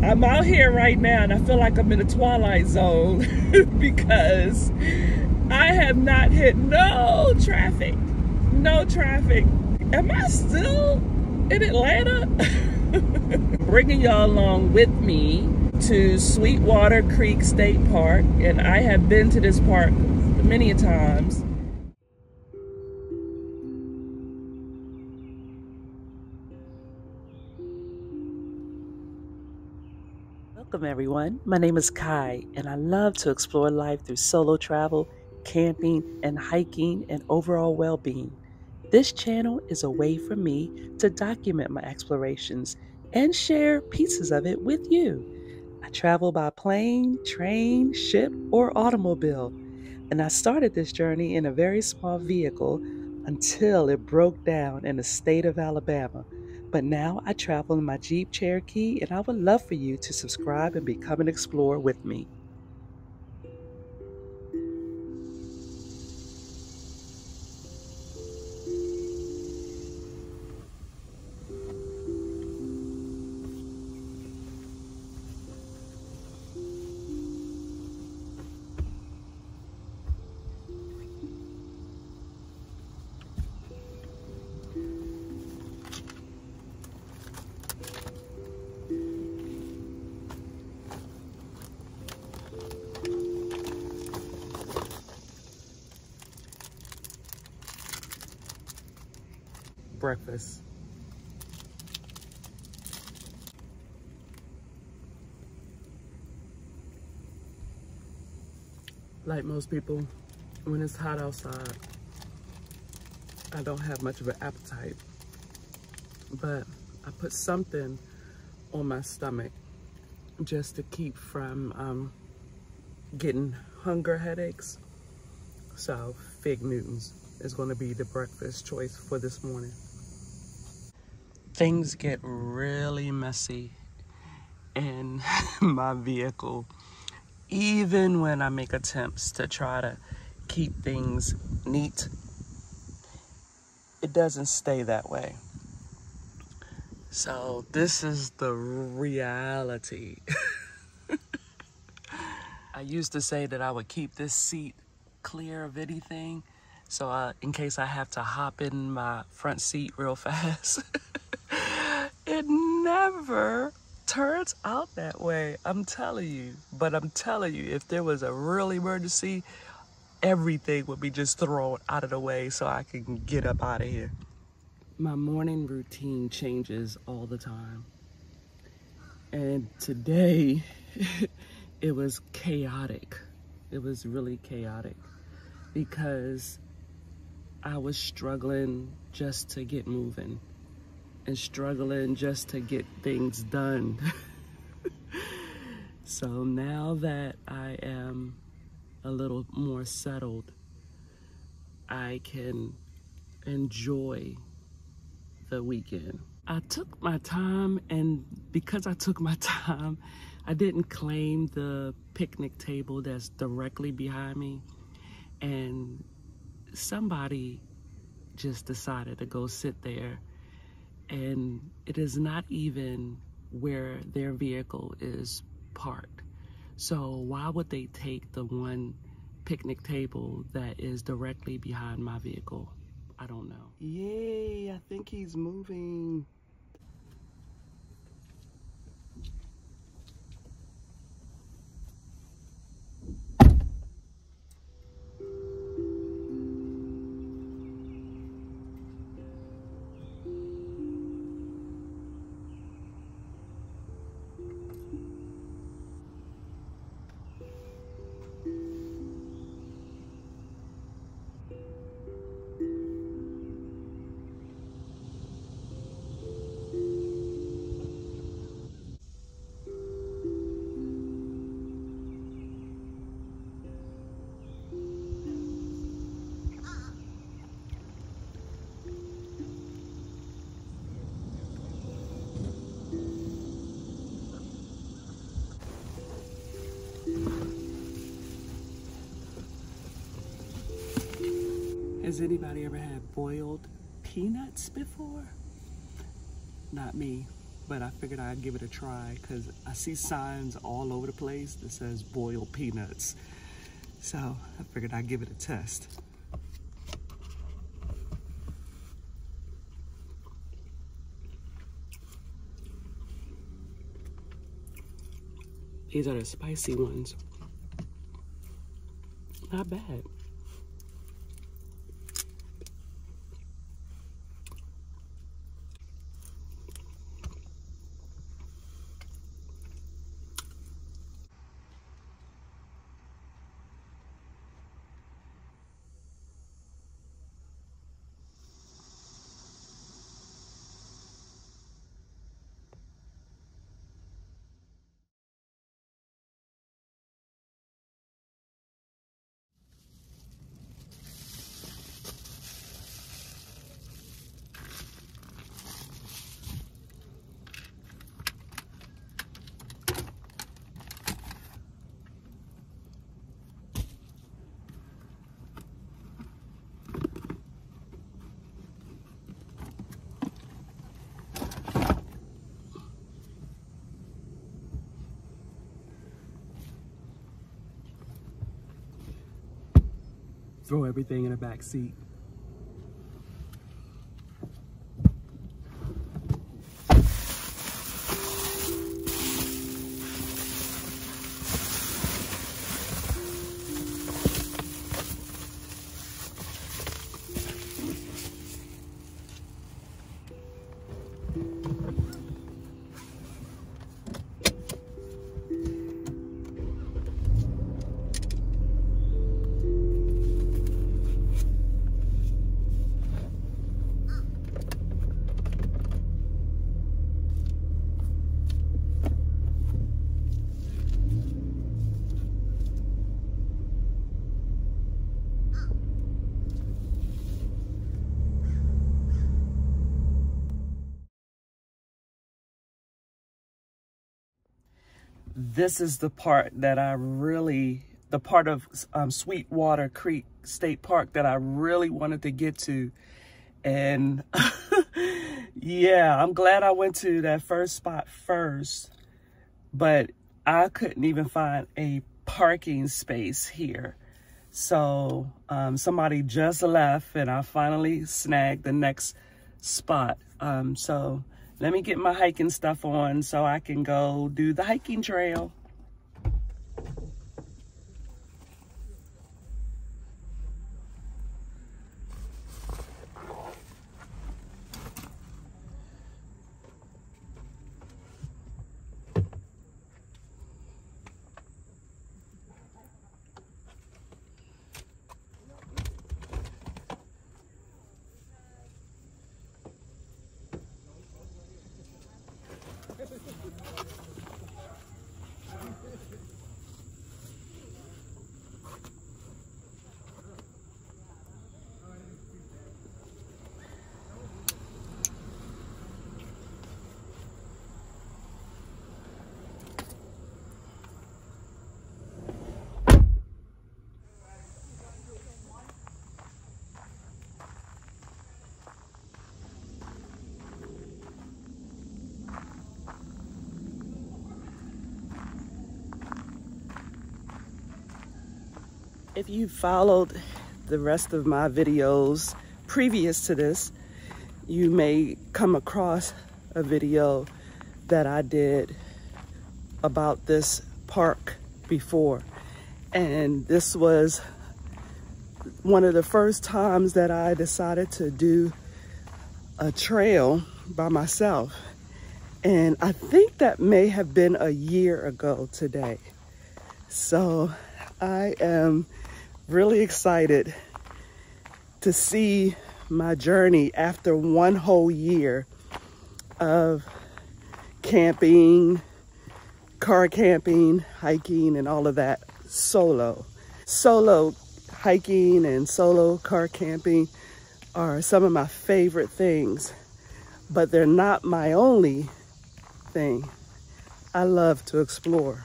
I'm out here right now and I feel like I'm in a twilight zone because I have not hit no traffic. No traffic. Am I still in Atlanta? Bringing y'all along with me to Sweetwater Creek State Park, and I have been to this park many a times. Welcome everyone, my name is Kai and I love to explore life through solo travel, camping, and hiking and overall well-being. This channel is a way for me to document my explorations and share pieces of it with you. I travel by plane, train, ship, or automobile, and I started this journey in a very small vehicle until it broke down in the state of Alabama. But now I travel in my Jeep Cherokee, and I would love for you to subscribe and become an explorer with me. Breakfast. Like most people, when it's hot outside, I don't have much of an appetite, but I put something on my stomach just to keep from getting hunger headaches. So Fig Newtons is going to be the breakfast choice for this morning. Things get really messy in my vehicle, even when I make attempts to try to keep things neat. It doesn't stay that way. So this is the reality. I used to say that I would keep this seat clear of anything, so in case I have to hop in my front seat real fast. It never turns out that way, I'm telling you. But I'm telling you, if there was a real emergency, everything would be just thrown out of the way so I can get up out of here. My morning routine changes all the time. And today, it was chaotic. It was really chaotic because I was struggling just to get moving and struggling just to get things done. So now that I am a little more settled, I can enjoy the weekend. I took my time, and because I took my time, I didn't claim the picnic table that's directly behind me, and somebody just decided to go sit there, and it is not even where their vehicle is parked. So why would they take the one picnic table that is directly behind my vehicle? I don't know. Yay, I think he's moving. Has anybody ever had boiled peanuts before? Not me. but I figured I'd give it a try because I see signs all over the place that says boiled peanuts. So I figured I'd give it a test. These are the spicy ones. Not bad. Throw everything in the back seat. This is the part that the part of Sweetwater Creek State Park that I really wanted to get to. And yeah, I'm glad I went to that first spot first, but I couldn't even find a parking space here. So somebody just left and I finally snagged the next spot. So let me get my hiking stuff on so I can go do the hiking trail. If you followed the rest of my videos previous to this, you may come across a video that I did about this park before. And this was one of the first times that I decided to do a trail by myself. And I think that may have been a year ago today. So I am really excited to see my journey after one whole year of camping, car camping, hiking, and all of that solo. Solo hiking and solo car camping are some of my favorite things, but they're not my only thing. I love to explore,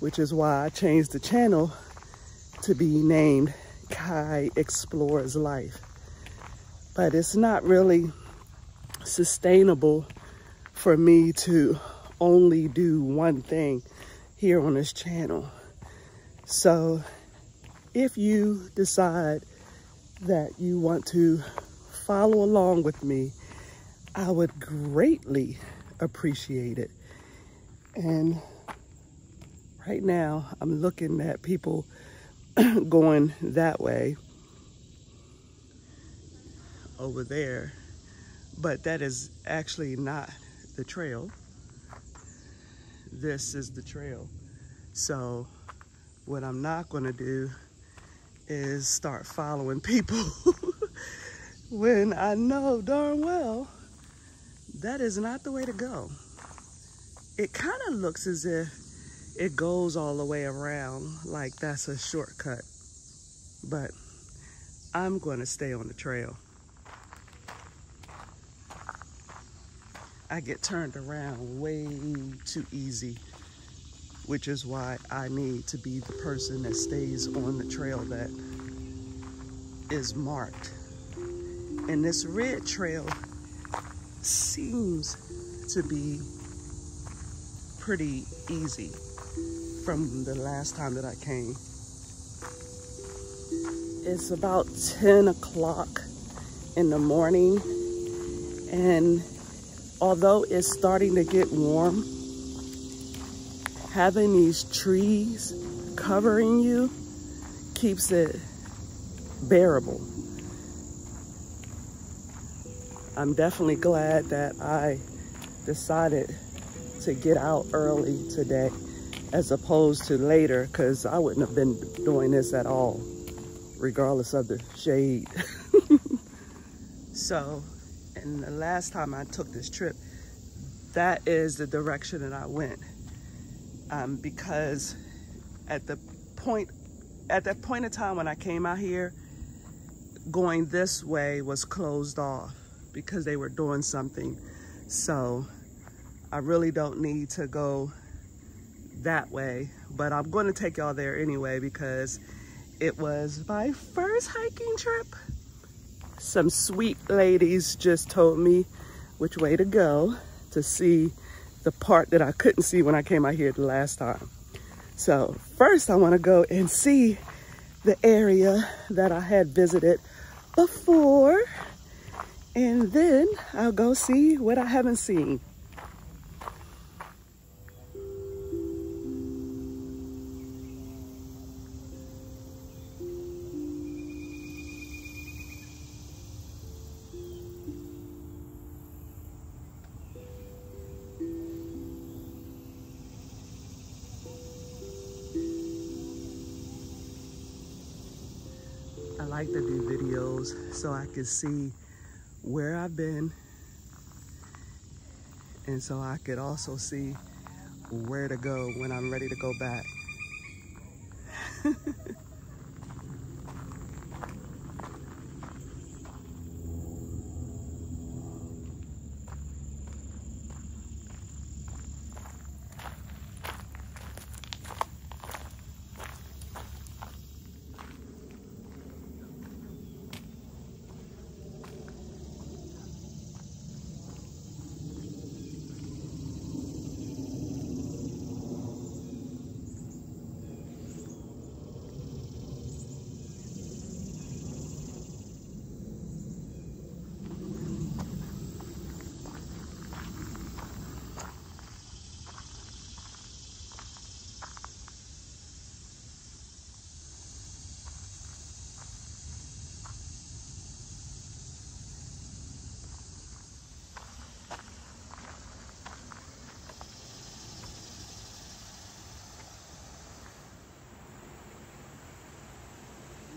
which is why I changed the channel to be named Kai Explores Life. But it's not really sustainable for me to only do one thing here on this channel. So if you decide that you want to follow along with me, I would greatly appreciate it. And right now I'm looking at people going that way over there, but that is actually not the trail. This is the trail. So what I'm not going to do is start following people when I know darn well that is not the way to go. It kind of looks as if it goes all the way around, like that's a shortcut, but I'm going to stay on the trail. I get turned around way too easy, which is why I need to be the person that stays on the trail that is marked. And this red trail seems to be pretty easy from the last time that I came. It's about 10 o'clock in the morning, and although it's starting to get warm, having these trees covering you keeps it bearable. I'm definitely glad that I decided to get out early today as opposed to later, because I wouldn't have been doing this at all, regardless of the shade. So, and the last time I took this trip, that is the direction that I went. Because at that point in time when I came out here, going this way was closed off because they were doing something. So I really don't need to go that way, but I'm going to take y'all there anyway because it was my first hiking trip. Some sweet ladies just told me which way to go to see the part that I couldn't see when I came out here the last time. So first I want to go and see the area that I had visited before, and then I'll go see what I haven't seen. I like to do videos so I can see where I've been, and so I could also see where to go when I'm ready to go back.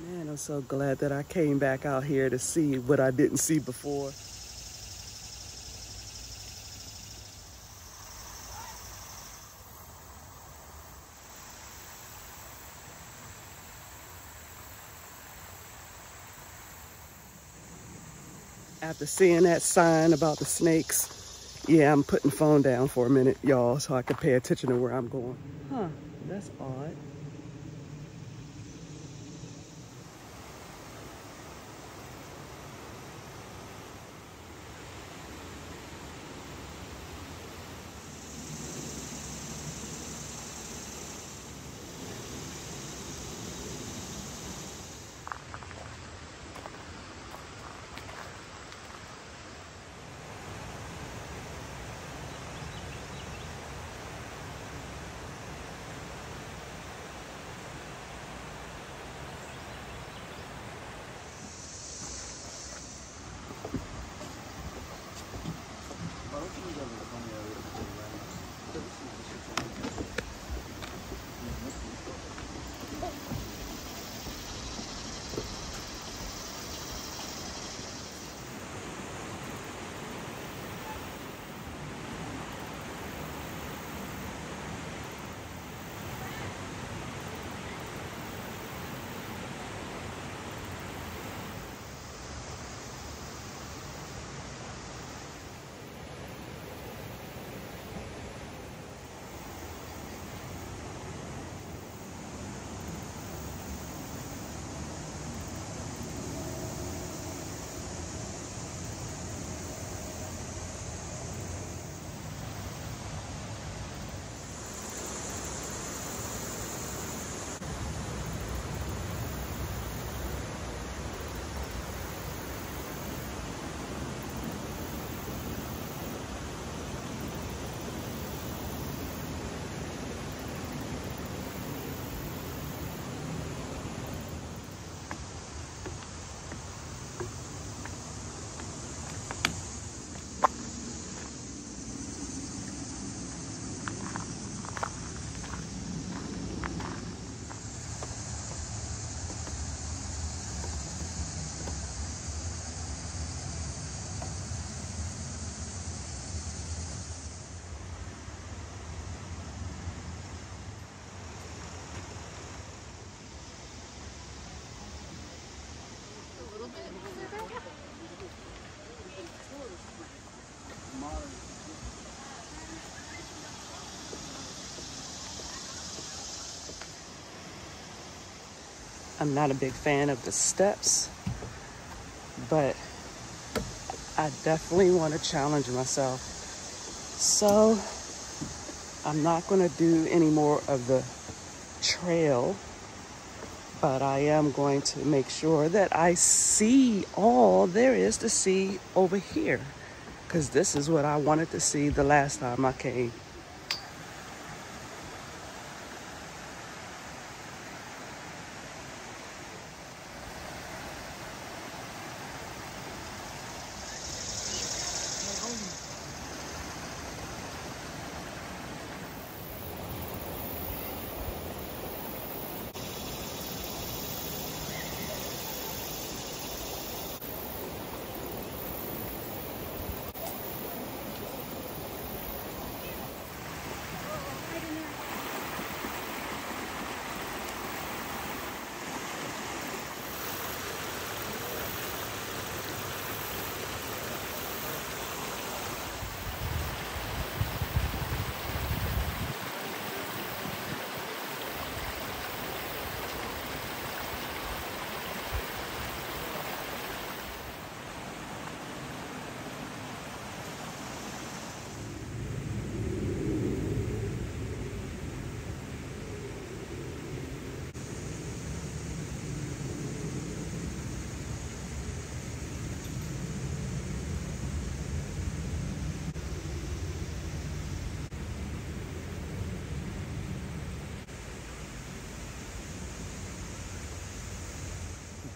Man, I'm so glad that I came back out here to see what I didn't see before. After seeing that sign about the snakes, yeah, I'm putting the phone down for a minute, y'all, so I can pay attention to where I'm going. Huh, that's odd. I'm not a big fan of the steps, but I definitely want to challenge myself. So I'm not going to do any more of the trail, but I am going to make sure that I see all there is to see over here, because this is what I wanted to see the last time I came.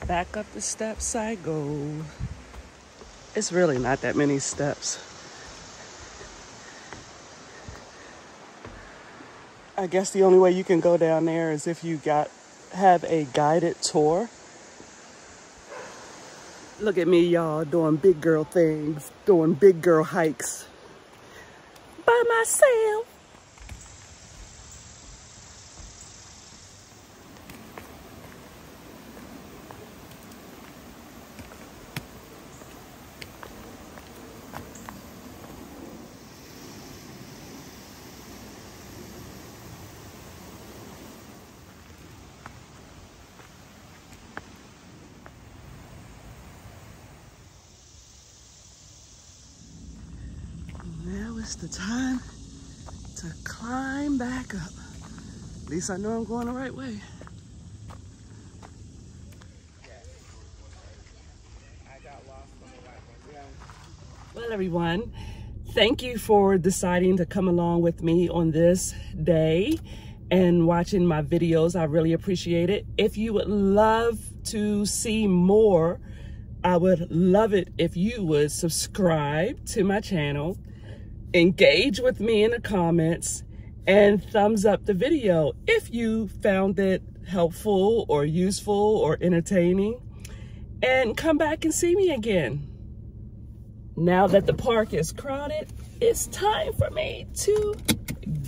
Back up the steps I go. It's really not that many steps. I guess the only way you can go down there is if you have a guided tour. Look at me, y'all, doing big girl things, doing big girl hikes by myself. Now it's the time to climb back up. At least I know I'm going the right way. Well, everyone, thank you for deciding to come along with me on this day and watching my videos. I really appreciate it. If you would love to see more, I would love it if you would subscribe to my channel, engage with me in the comments, and thumbs up the video if you found it helpful or useful or entertaining, and come back and see me again. Now that the park is crowded, it's time for me to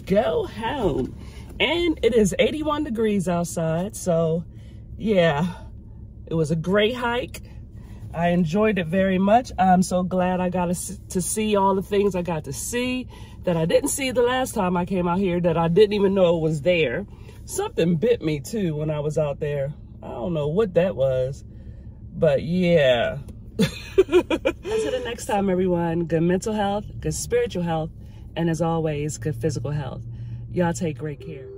go home. And it is 81 degrees outside, so yeah, it was a great hike. I enjoyed it very much. I'm so glad I got to see all the things I got to see that I didn't see the last time I came out here, that I didn't even know was there. Something bit me too when I was out there. I don't know what that was, but yeah. Until the next time, everyone, good mental health, good spiritual health, and as always, good physical health. Y'all take great care.